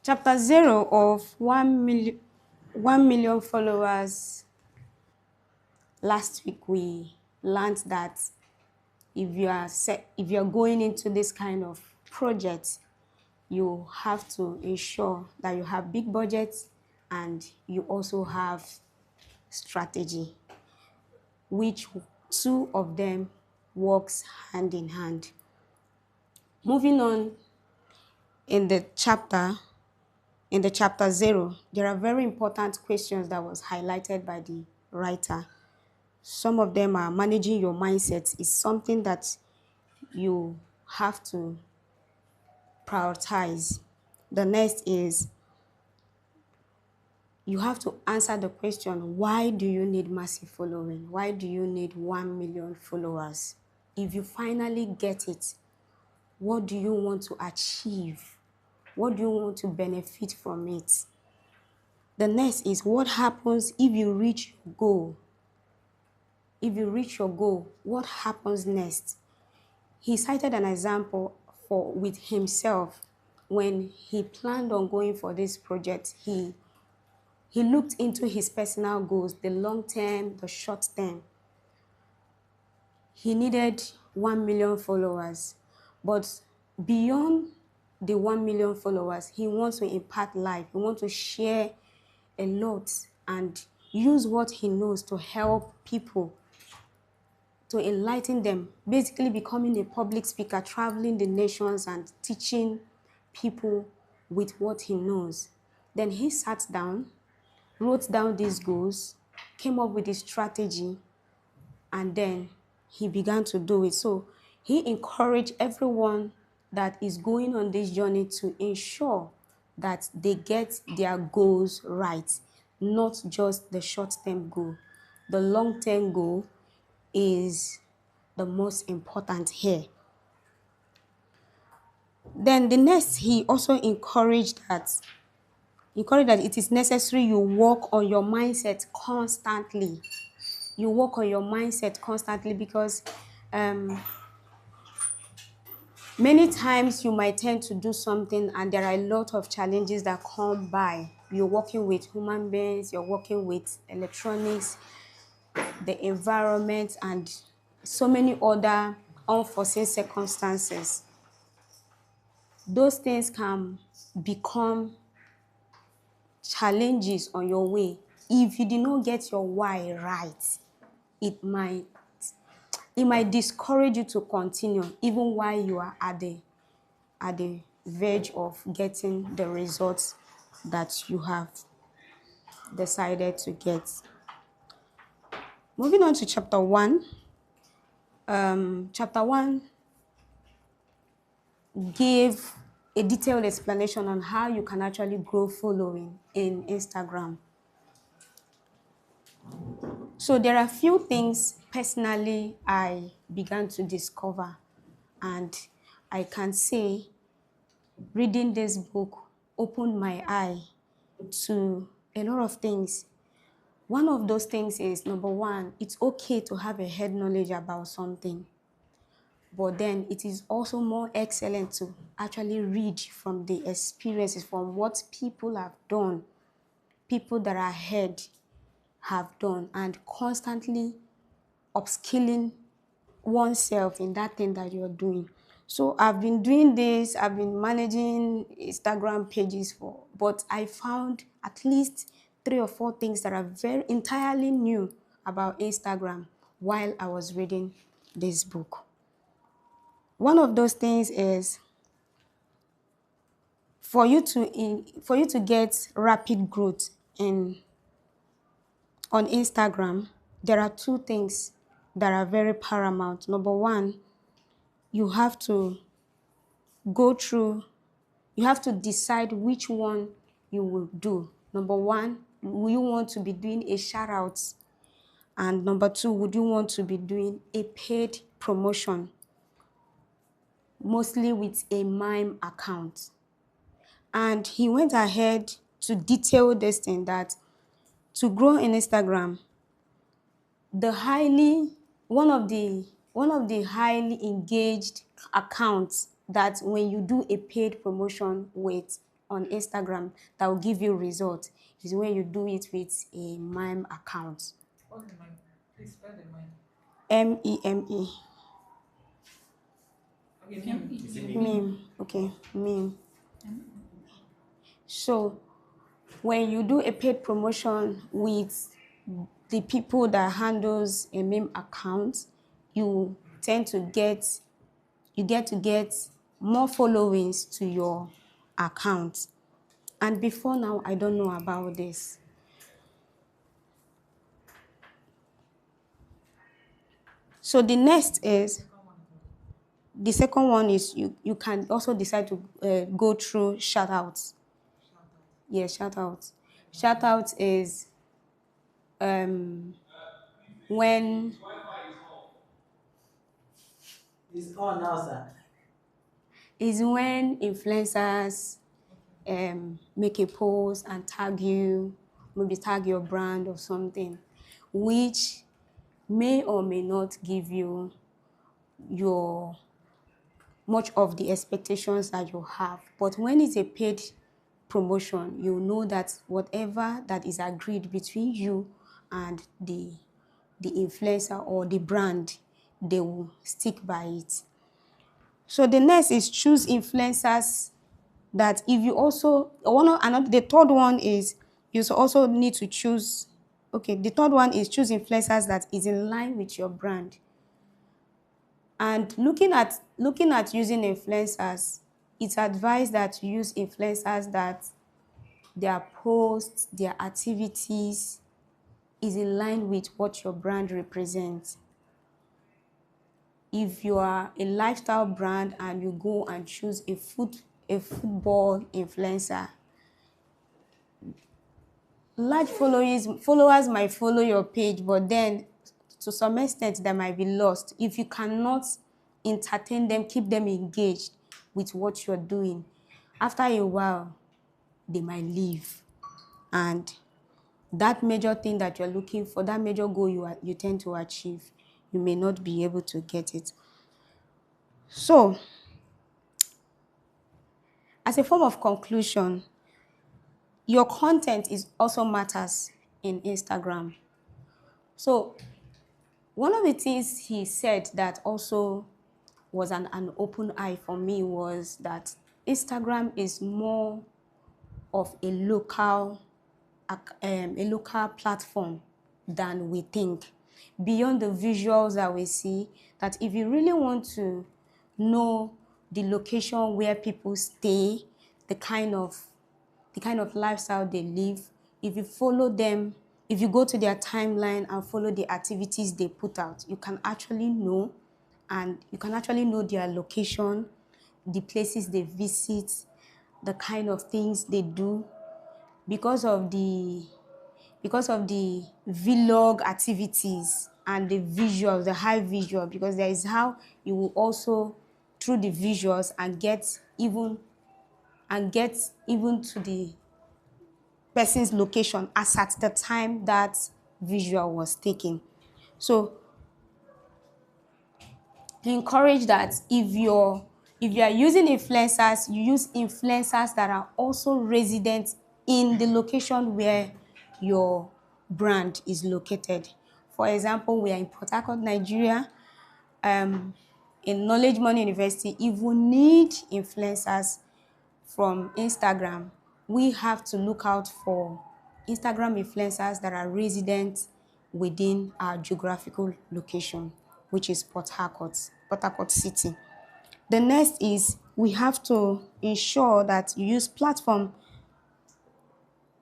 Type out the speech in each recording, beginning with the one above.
Chapter 0 of 1 million followers. Last week we learned that if you're going into this kind of project, you have to ensure that you have big budgets and you also have strategy, which two of them works hand in hand. Moving on in the chapter 0, there are very important questions that was highlighted by the writer. Some of them are managing your mindset is something that you have to prioritize. The next is you have to answer the question, why do you need massive following? Why do you need 1 million followers? If you finally get it, what do you want to achieve? What do you want to benefit from it? The next is what happens if you reach your goal? If you reach your goal, what happens next? He cited an example with himself when he planned on going for this project. He looked into his personal goals, the long term, the short term. He needed 1 million followers, but beyond the 1 million followers, he wants to impact life. He wants to share a lot and use what he knows to help people, to enlighten them, basically becoming a public speaker, traveling the nations and teaching people with what he knows. Then he sat down, wrote down these goals, came up with a strategy, and then he began to do it. So he encouraged everyone that is going on this journey to ensure that they get their goals right, not just the short-term goal. The long-term goal is the most important here. Then the next, he also encouraged that it is necessary you work on your mindset constantly. You work on your mindset constantly because many times you might tend to do something and there are a lot of challenges that come by. You're working with human beings, you're working with electronics, the environment, and so many other unforeseen circumstances. Those things can become challenges on your way. If you did not get your why right, it might discourage you to continue even while you are at the verge of getting the results that you have decided to get. Moving on to chapter 1. Chapter 1 gave a detailed explanation on how you can actually grow following in Instagram. So there are a few things personally I began to discover, and I can say reading this book opened my eye to a lot of things. One of those things is, number one, it's okay to have a head knowledge about something, but then it is also more excellent to actually read from the experiences, from what people have done, people that are ahead have done, and constantly upskilling oneself in that thing that you're doing. So I've been doing this, I've been managing Instagram pages but I found at least 3 or 4 things that are very entirely new about Instagram while I was reading this book. One of those things is for you to get rapid growth on Instagram, there are 2 things that are very paramount. Number one, you have to decide which one you will do. Number one, will you want to be doing a shout out? And number 2, would you want to be doing a paid promotion, mostly with a mime account? And he went ahead to detail this thing that to grow in Instagram, one of the highly engaged accounts that when you do a paid promotion with on Instagram that will give you results is when you do it with a mime account. What's the mime? Please spell the mime. M-E-M-E. Okay, meme. Is it me? Meme. Okay, meme. So when you do a paid promotion with the people that handles a meme account, you tend to get more followings to your account. And before now, I don't know about this. So the next is, the second one is you can also decide to go through shoutouts. Yes, shoutouts. Shoutouts is when It's on now, sir. influencers make a post and tag you, maybe tag your brand or something, which may or may not give you your much of the expectations that you have. But when it's a paid promotion, you know that whatever that is agreed between you and the influencer or the brand, they will stick by it. So the next is choose influencers that if you also another the third one is you also need to choose. Okay, the third one is choose influencers that is in line with your brand. And looking at using influencers, it's advised that you use influencers that their posts, their activities is in line with what your brand represents. If you are a lifestyle brand and you go and choose a football influencer, large followers might follow your page, but then to some extent they might be lost if you cannot entertain them, keep them engaged with what you're doing. After a while, they might leave, and that major thing that you're looking for, that major goal you tend to achieve, you may not be able to get it. So, as a form of conclusion, your content is also matters in Instagram. So, one of the things he said that also was an open eye for me was that Instagram is more of a local platform than we think. Beyond the visuals that we see, that if you really want to know the location where people stay, the kind of lifestyle they live, if you follow them, if you go to their timeline and follow the activities they put out, you can actually know, and you can actually know their location, the places they visit, the kind of things they do, because of the vlog activities and the visuals, the high visual, because there is how you will also through the visuals and get even to the person's location as at the time that visual was taken. So encourage that if you are using influencers, you use influencers that are also resident in the location where your brand is located. For example, we are in Port Harcourt, Nigeria. In Knowledge Money University, if we need influencers from Instagram, we have to look out for Instagram influencers that are resident within our geographical location, which is Port Harcourt City. The next is we have to ensure that you use platform.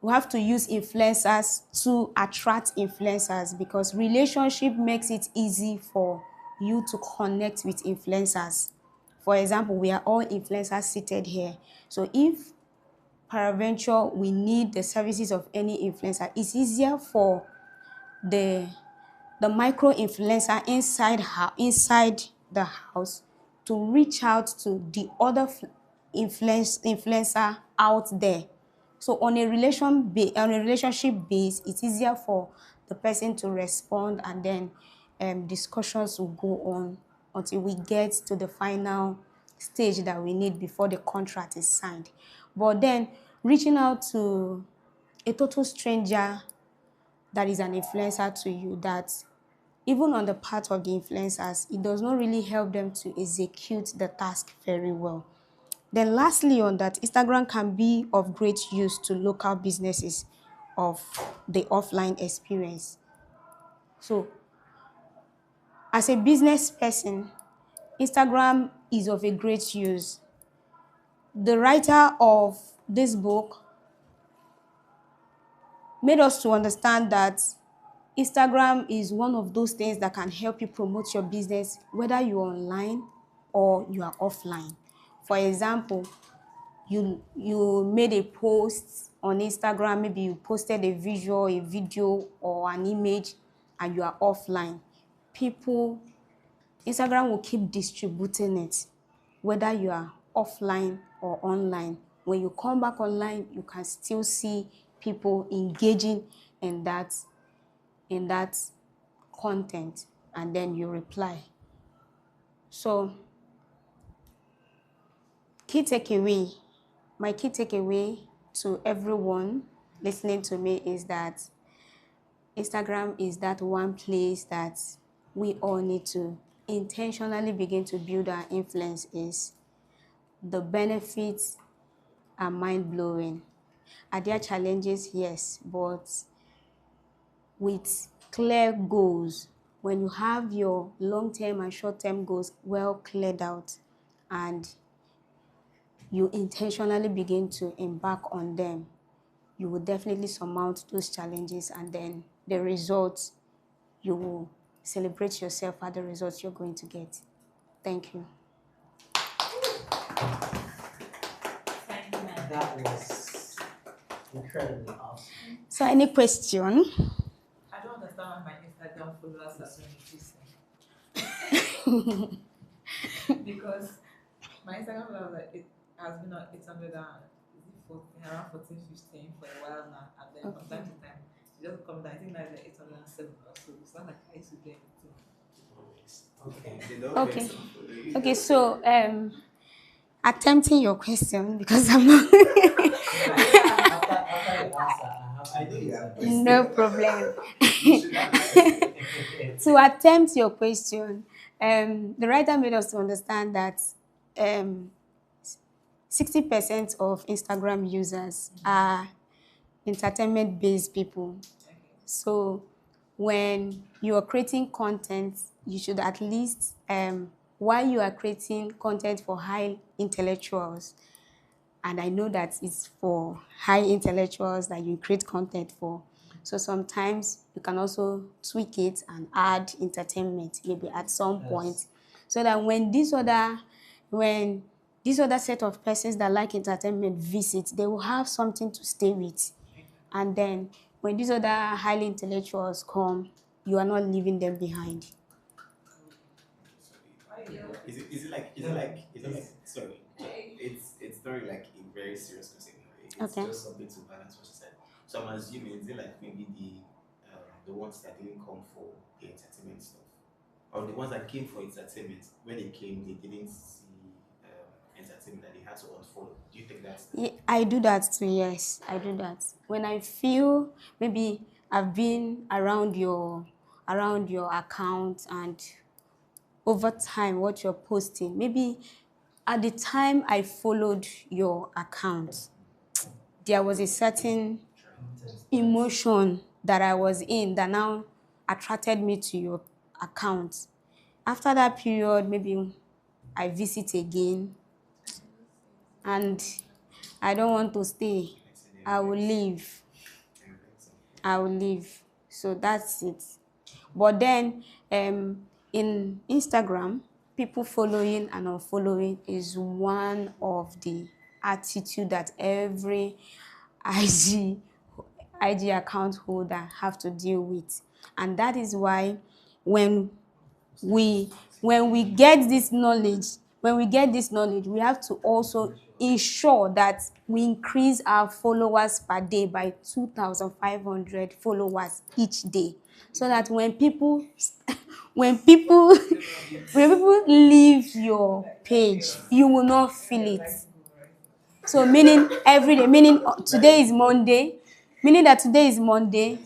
We have to use influencers to attract influencers, because relationship makes it easy for you to connect with influencers. For example, we are all influencers seated here. So if peradventure we need the services of any influencer, it's easier for the micro influencer inside the house to reach out to the other influencer out there. So on a relationship base, it's easier for the person to respond, and then discussions will go on until we get to the final stage that we need before the contract is signed. But then reaching out to a total stranger that is an influencer to you, that even on the part of the influencers, it does not really help them to execute the task very well. Then lastly on that, Instagram can be of great use to local businesses of the offline experience. So as a business person, Instagram is of a great use. The writer of this book made us to understand that Instagram is one of those things that can help you promote your business, whether you're online or you are offline. For example, you made a post on Instagram, maybe you posted a visual, a video, or an image, and you are offline. People, Instagram will keep distributing it, whether you are offline or online. When you come back online, you can still see people engaging in that content, and then you reply. So my key takeaway to everyone listening to me is that Instagram is that one place that we all need to intentionally begin to build our influence. Is the benefits are mind-blowing. Are there challenges? Yes, but with clear goals, when you have your long-term and short-term goals well cleared out and you intentionally begin to embark on them, you will definitely surmount those challenges, and then the results, you will celebrate yourself at the results you're going to get. Thank you. Thank you, ma'am. That was incredibly awesome. So any question? I don't understand why my Instagram followers are so increasing. Because my Instagram followers has been on 800 around 14, 15 for a while now, and then from time to time it just come down. I think now it's like 807 or so. It's not like I used to do anything. Okay. Okay, so attempting your question, because I'm not After you answer, I know you have no problem. You should have To attempt your question, the writer made us to understand that 60% of Instagram users are entertainment-based people. So when you are creating content, you should at least, while you are creating content for high intellectuals, and I know that it's for high intellectuals that you create content for, so sometimes you can also tweak it and add entertainment maybe at some point, so that when this other set of persons that like entertainment visit, they will have something to stay with. And then when these other highly intellectuals come, you are not leaving them behind. Is it like sorry, it's not like a very serious question. It's Okay. just something to balance what you said. So I'm assuming, is it like maybe the ones that didn't come for the entertainment stuff, or the ones that came for entertainment, when they came they didn't see entertainment and they had to unfollow? Do you think that's Yeah, I do that too, yes. I do that. When I feel maybe I've been around your account, and over time what you're posting, maybe at the time I followed your account, there was a certain emotion that I was in that now attracted me to your account. After that period, maybe I visit again and I don't want to stay. I will leave. So that's it. But then in Instagram, people following and unfollowing is one of the attitude that every IG account holder have to deal with. And that is why when we get this knowledge, we have to also ensure that we increase our followers per day by 2,500 followers each day, so that when people leave your page, you will not feel it. So meaning every day, meaning today is Monday, meaning that today is Monday,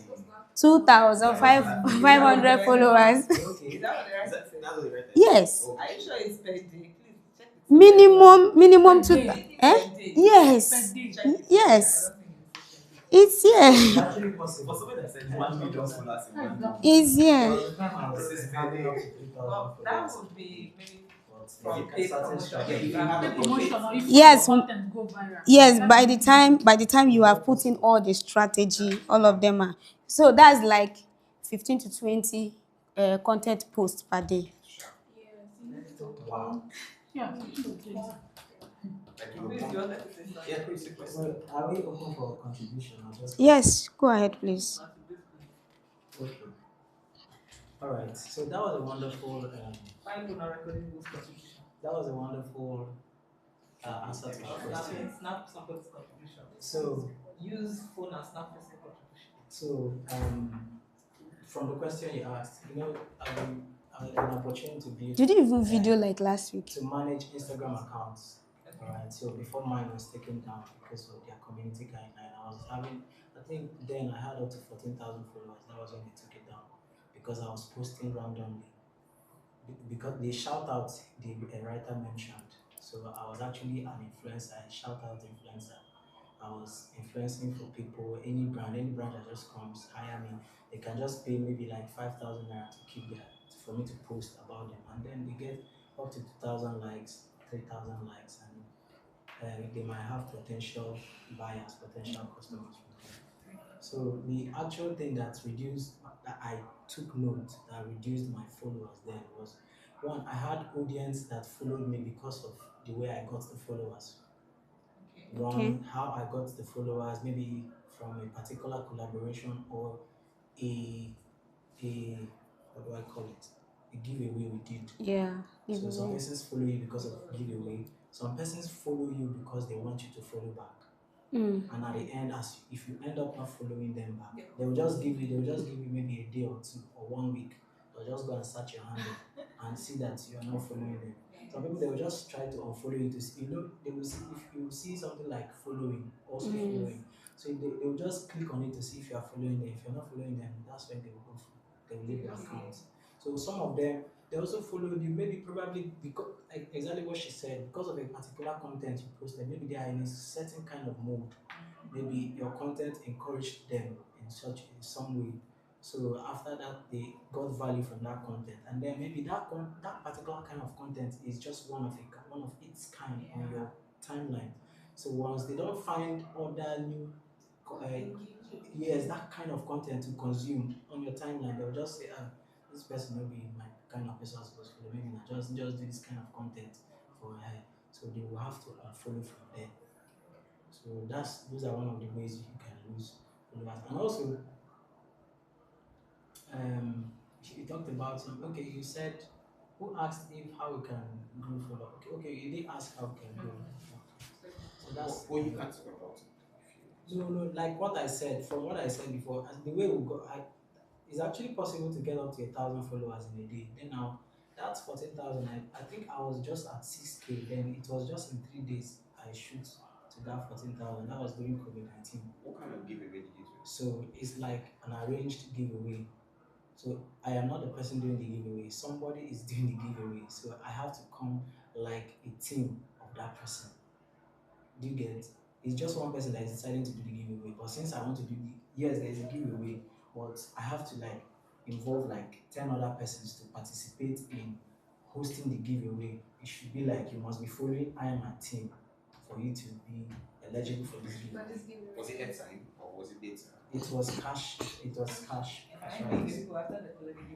2,500 followers. Okay. Is that what the right Is that, person? that's what the right Yes. Are you sure it's per day? Please check it. Minimum Per two. day. Eh? Per day. Yes. Per day. Check it. Yes. I don't think it's per day. It's It's here. actually possible. For somebody that said 1 million followers in 1 day. It's There here. was a time I was having up to 3,000 Well, that followers. would be maybe But from there's a paid certain promotion. strategy. You have Pay to promotion or if Yes. your content go viral. Yes, That's by the the time you have put in all the strategy, all of them are. So that's like 15 to 20 content posts per day. Wow. Yeah. Like Please, you wanted to say something? yeah, Chris, a question. So, are we open for contribution or just? Yes, go ahead, please. Okay. All right. So that was a wonderful. Why you not recording this contribution? That was a wonderful answer to our question. Snap somebody's contribution. So, Use phone and snap person's contribution. from the question you asked, an opportunity to build. Did you even video like last week? To manage Instagram accounts. All right. So before mine was taken down because of their community guideline, I think then I had up to 14,000 followers. That was when they took it down because I was posting randomly. Because the shout out a writer mentioned. So I was actually an influencer, a shout out influencer. I was influencing for people, any brand that just comes, hire me. They can just pay maybe like 5,000 naira to keep for me to post about them. And then they get up to 2,000 likes, 3,000 likes, and they might have potential buyers, potential customers. So the actual thing that I took note that reduced my followers then was one, I had audience that followed me because of the way I got the followers. Okay. How I got the followers, maybe from a particular collaboration or a what do I call it? A giveaway we did. Yeah. So some persons follow you because of giveaway. Some persons follow you because they want you to follow back. And at the end, if you end up not following them back, they will just give you maybe a day or two or 1 week. They'll just go and search your handle and see that you are not following them. Some people they will just try to unfollow you to see, they will see if you see something like following, also following. So they will just click on it to see if you are following them. If you're not following them, that's when they will leave your account. So some of them they also followed you, maybe probably because like exactly what she said, because of a particular content you posted, maybe they are in a certain kind of mood. Maybe your content encouraged them in some way. So after that, they got value from that content, and then maybe that particular kind of content is just one of its kind on your timeline. So once they don't find other new, that kind of content to consume on your timeline, they'll just say, this person maybe my kind of person I'm supposed to follow. Maybe not just do this kind of content for her. So they will have to follow from there. So those are one of the ways you can lose followers. And also, you talked about you said who asked if how we can grow followers. Okay, you did ask how we can grow. So that's What you can't talk about. no, like what I said, from what I said before, as the way we go, it's actually possible to get up to 1,000 followers in a day. Then now, that's 14,000. I think I was just at 6K. Then it was just in 3 days I shoot to that 14,000. That was during COVID-19. What kind of giveaway did you do? So it's like an arranged giveaway. So I am not the person doing the giveaway. Somebody is doing the giveaway. So I have to come like a team of that person. Do you get? It's just one person that is deciding to do the giveaway. But since I want to do yes, there is a giveaway, but I have to involve 10 other persons to participate in hosting the giveaway. It should be like you must be following I am a team for you to be eligible for this giveaway. Was it airtime or was it data? It was cash. I think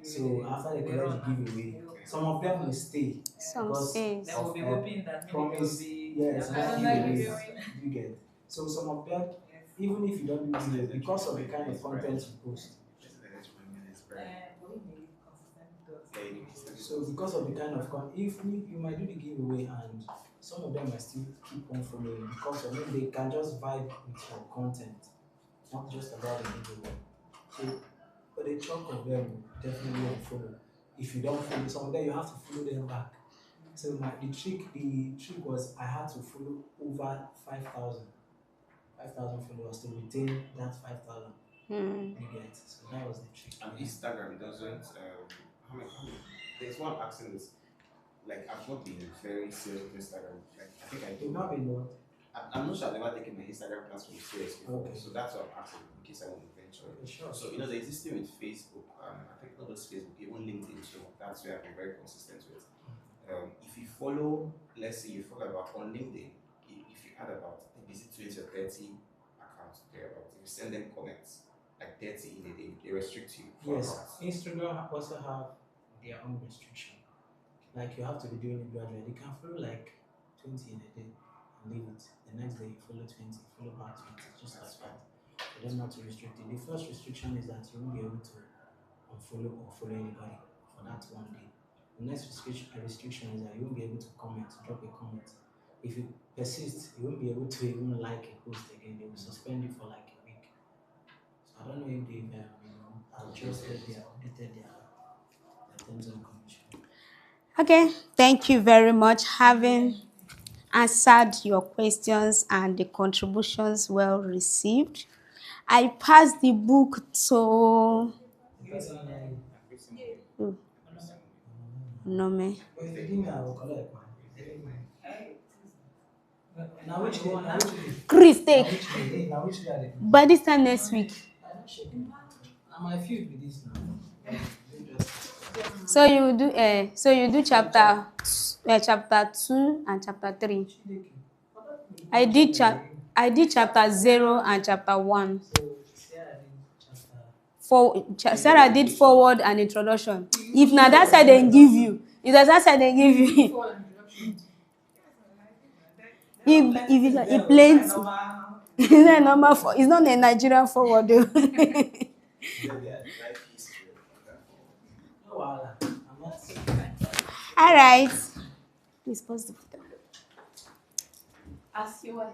So after the college giveaway, some of them will stay. Some stays. They will be hoping that maybe Promise, yes, more giveaways. You get. So some of them, even if you don't do giveaway, because of the kind of content you post. So because of the kind of if you might do the giveaway and some of them might still keep on following because of maybe they can just vibe with your content, not just about the giveaway. So, but a chunk of them will definitely won't follow. If you don't follow some of them, you have to follow them back. So the trick was I had to follow over 5,000 followers to retain that 5,000. Mm. You get, so that was the trick. And Instagram doesn't. How many? There's one asking this. Like I've not been very serious with Instagram. Like I think I You've do. not been what? I'm not sure I've ever taken my Instagram platform serious before. Okay. So that's what I'm asking in case I want to venture. Okay, sure. So you know, the existing with Facebook. I think not just Facebook, even LinkedIn. So that's where I've been very consistent with. If you follow, let's say you follow about on LinkedIn, if you add about, I think is it 20 or 30 accounts thereabouts, if you send them comments, like 30 in a day, they restrict you. Yes, accounts. Instagram also have their own restriction. Like you have to be doing it gradually. You can follow like 20 in a day and leave it. The next day you follow 20, follow back 20, just like that. For them not to restrict it. The first restriction is that you won't be able to unfollow or follow anybody for that one day. The next restriction is that you won't be able to comment, drop a comment. If you persist, you won't be able to even like a post again. They will suspend you for like a week. So I don't know if they've adjusted updated their terms and conditions. Okay, thank you very much. Having answered your questions and the contributions well received, I pass the book to Nome. Chris, take. By this time next week. So you do chapter 2 and chapter 3. I did chapter 0 and chapter 1. Sarah did forward and introduction. If na that side they give you, if na that side they give you, if plenty, it's not a normal it's not a Nigerian forward though. All right. Please pause the video. As you were.